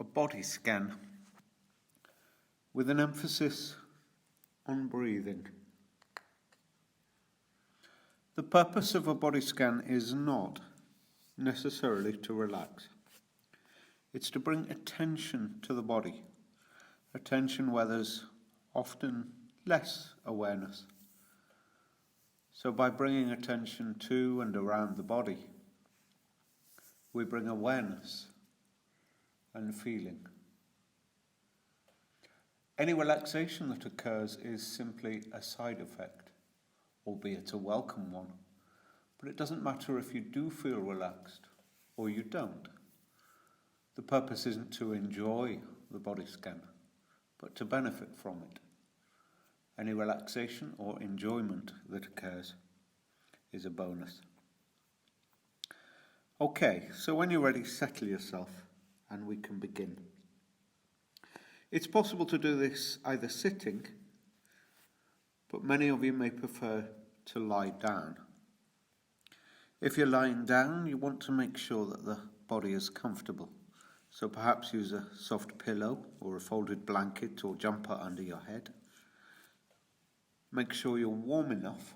a body scan with an emphasis on breathing. The purpose of a body scan is not necessarily to relax. It's to bring attention to the body, attention where there's often less awareness. So by bringing attention to and around the body, we bring awareness and feeling. Any relaxation that occurs is simply a side effect, albeit a welcome one. But it doesn't matter if you do feel relaxed or you don't. The purpose isn't to enjoy the body scan, but to benefit from it. Any relaxation or enjoyment that occurs is a bonus. Okay, so when you're ready, settle yourself and we can begin. It's possible to do this either sitting, but many of you may prefer to lie down. If you're lying down, you want to make sure that the body is comfortable. So perhaps use a soft pillow or a folded blanket or jumper under your head. Make sure you're warm enough.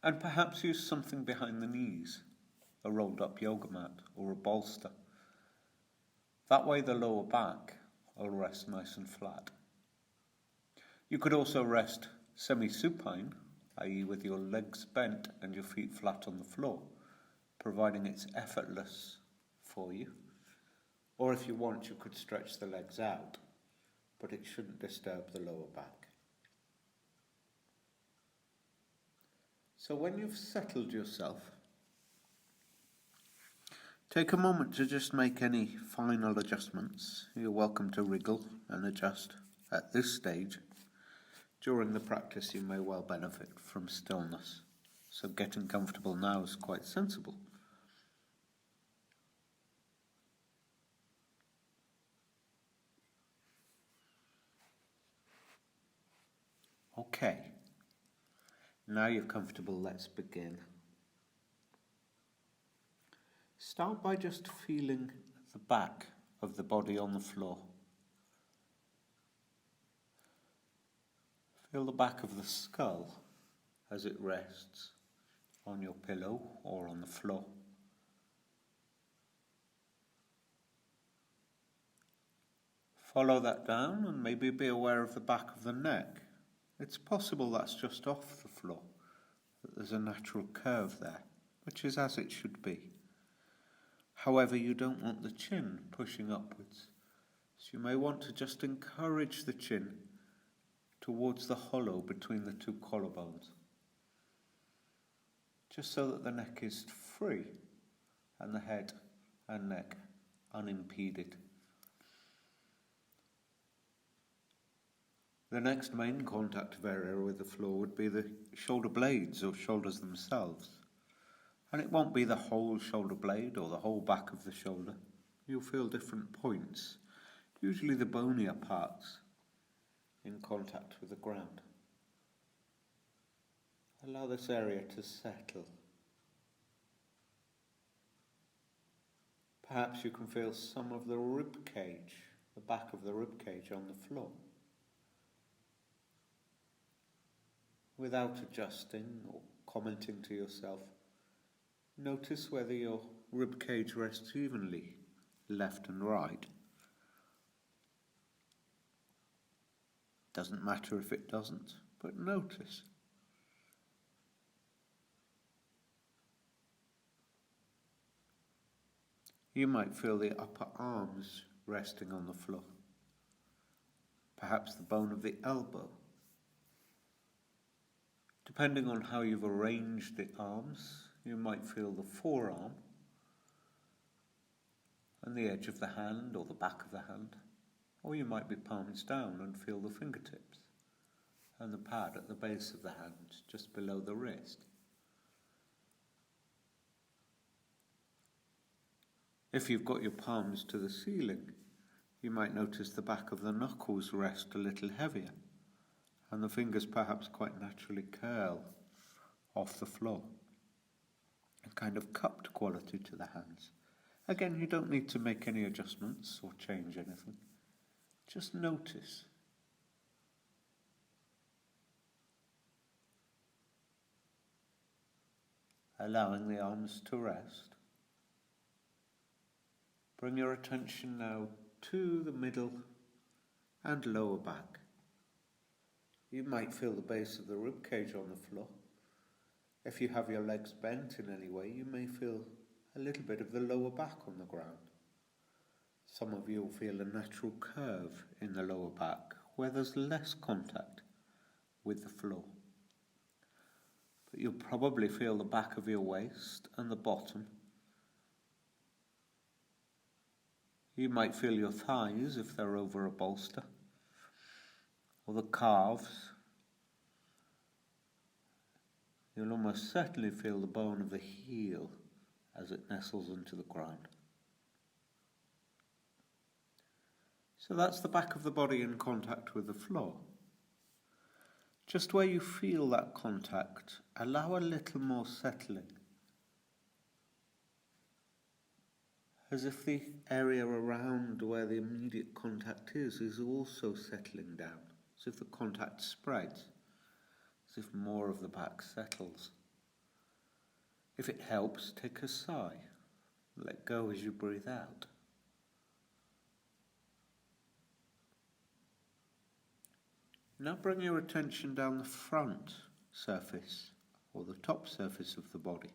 And perhaps use something behind the knees, a rolled up yoga mat or a bolster. That way the lower back will rest nice and flat. You could also rest semi-supine, i.e. with your legs bent and your feet flat on the floor, providing it's effortless for you. Or if you want, you could stretch the legs out, but it shouldn't disturb the lower back. So when you've settled yourself, take a moment to just make any final adjustments. You're welcome to wriggle and adjust at this stage. During the practice, you may well benefit from stillness, so getting comfortable now is quite sensible. Okay, now you're comfortable, let's begin. Start by just feeling the back of the body on the floor. Feel the back of the skull as it rests on your pillow or on the floor. Follow that down and maybe be aware of the back of the neck. It's possible that's just off the floor, that there's a natural curve there, which is as it should be. However, you don't want the chin pushing upwards, so you may want to just encourage the chin towards the hollow between the two collarbones, just so that the neck is free and the head and neck unimpeded. The next main contact area with the floor would be the shoulder blades or shoulders themselves. And it won't be the whole shoulder blade or the whole back of the shoulder. You'll feel different points, usually the bonier parts, in contact with the ground. Allow this area to settle. Perhaps you can feel some of the rib cage, the back of the rib cage on the floor. Without adjusting or commenting to yourself, notice whether your rib cage rests evenly, left and right. Doesn't matter if it doesn't, but notice. You might feel the upper arms resting on the floor, perhaps the bone of the elbow. Depending on how you've arranged the arms, you might feel the forearm and the edge of the hand or the back of the hand, or you might be palms down and feel the fingertips and the pad at the base of the hand, just below the wrist. If you've got your palms to the ceiling, you might notice the back of the knuckles rest a little heavier, and the fingers perhaps quite naturally curl off the floor. A kind of cupped quality to the hands, Again, you don't need to make any adjustments or change anything. Just notice. Allowing the arms to rest. Bring your attention now to the middle and lower back. You might feel the base of the rib cage on the floor. If you have your legs bent in any way, you may feel a little bit of the lower back on the ground. Some of you will feel a natural curve in the lower back where there's less contact with the floor. But you'll probably feel the back of your waist and the bottom. You might feel your thighs if they're over a bolster, or the calves. You'll almost certainly feel the bone of the heel as it nestles into the ground. So that's the back of the body in contact with the floor. Just where you feel that contact, allow a little more settling. As if the area around where the immediate contact is also settling down. As if the contact spreads. As if more of the back settles. If it helps, take a sigh. Let go as you breathe out. Now bring your attention down the front surface, or the top surface of the body.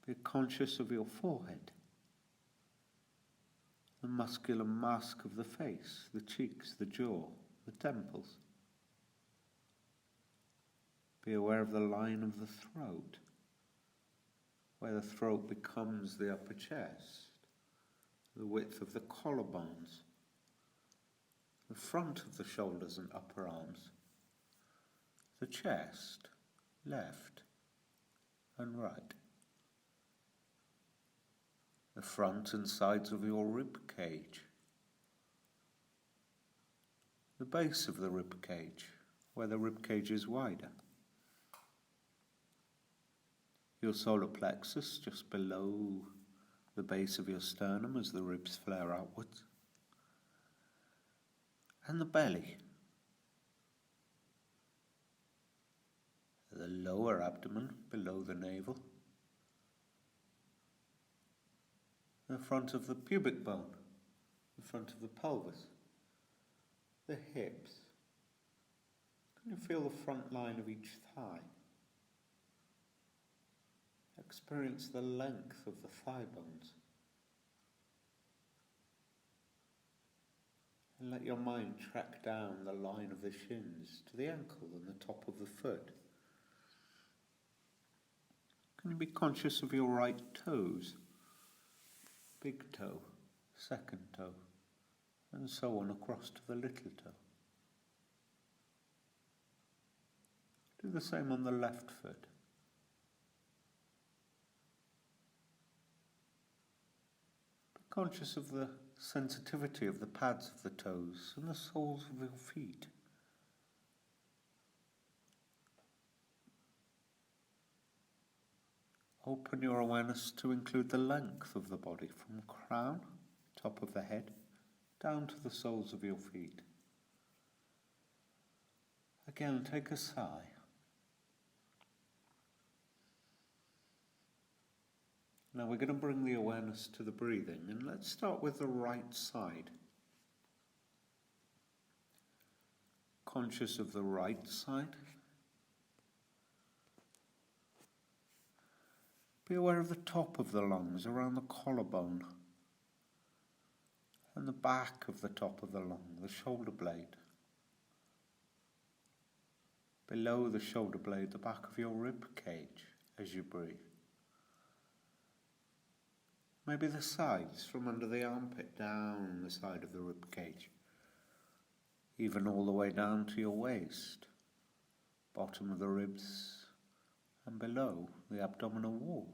Be conscious of your forehead, the muscular mask of the face, the cheeks, the jaw, the temples. Be aware of the line of the throat, where the throat becomes the upper chest, the width of the collarbones, the front of the shoulders and upper arms, the chest, left and right, the front and sides of your rib cage, the base of the rib cage, where the rib cage is wider, your solar plexus just below the base of your sternum as the ribs flare outwards, and the belly, the lower abdomen below the navel, the front of the pubic bone, the front of the pelvis, the hips. Can you feel the front line of each thigh? Experience the length of the thigh bones. And let your mind track down the line of the shins to the ankle and the top of the foot. Can you be conscious of your right toes? Big toe, second toe, and so on across to the little toe. Do the same on the left foot. Be conscious of the sensitivity of the pads of the toes and the soles of your feet. Open your awareness to include the length of the body from crown, top of the head, down to the soles of your feet. Again, take a sigh. Now we're going to bring the awareness to the breathing, and let's start with the right side. Conscious of the right side. Be aware of the top of the lungs around the collarbone and the back of the top of the lung, the shoulder blade. Below the shoulder blade, the back of your rib cage as you breathe. Maybe the sides from under the armpit down the side of the rib cage, even all the way down to your waist, bottom of the ribs and below the abdominal wall.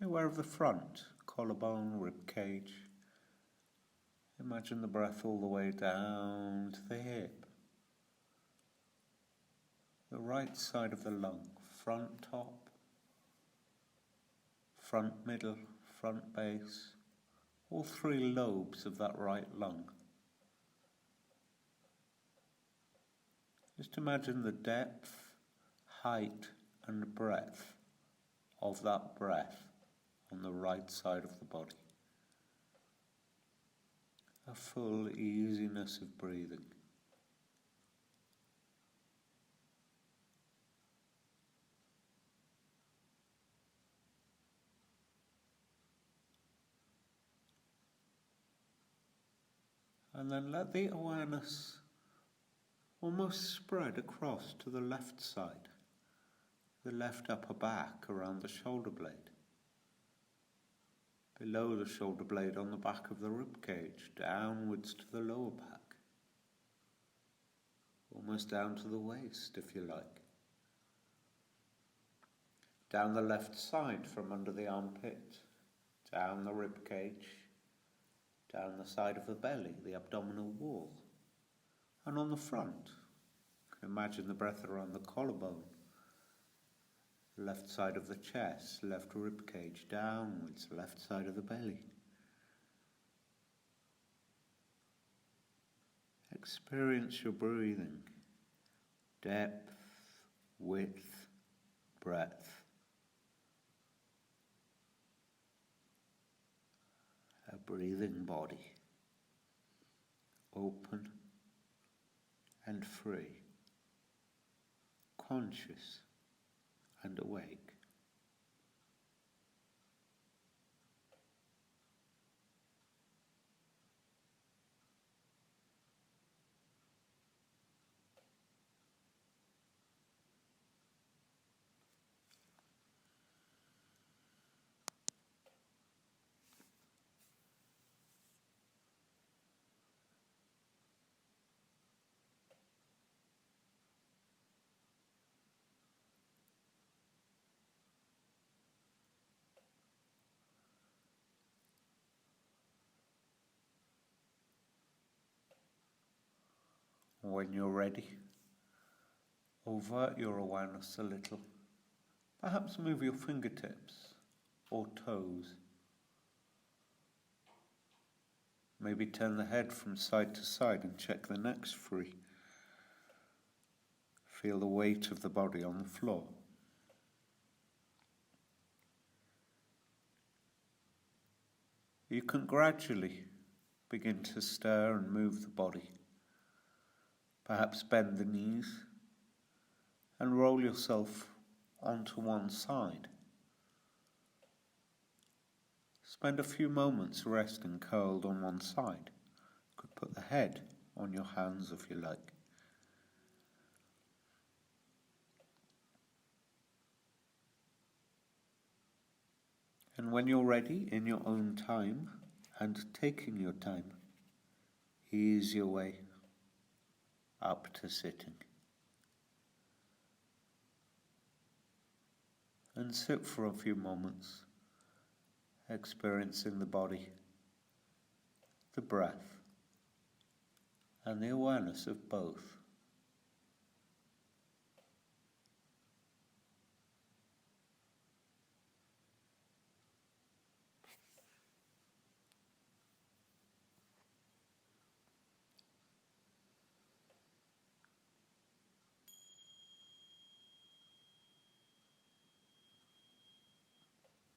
Be aware of the front, collarbone, rib cage. Imagine the breath all the way down to the hip. The right side of the lung, front top, front middle, front base, all three lobes of that right lung. Just imagine the depth, height and breadth of that breath on the right side of the body. A full easiness of breathing. And then let the awareness almost spread across to the left side, the left upper back around the shoulder blade. Below the shoulder blade on the back of the rib cage, downwards to the lower back. Almost down to the waist, if you like. Down the left side from under the armpit, down the rib cage, down the side of the belly, the abdominal wall. And on the front, you can imagine the breath around the collarbone, left side of the chest, left rib cage, downwards, left side of the belly. Experience your breathing, depth, width, breadth. A breathing body, open and free, conscious and awake. When you're ready, overt your awareness a little. Perhaps move your fingertips or toes. Maybe turn the head from side to side and check the neck's free. Feel the weight of the body on the floor. You can gradually begin to stir and move the body. Perhaps bend the knees and roll yourself onto one side. Spend a few moments resting curled on one side. You could put the head on your hands if you like. And when you're ready, in your own time and taking your time, ease your way up to sitting. And sit for a few moments, experiencing the body, the breath, and the awareness of both.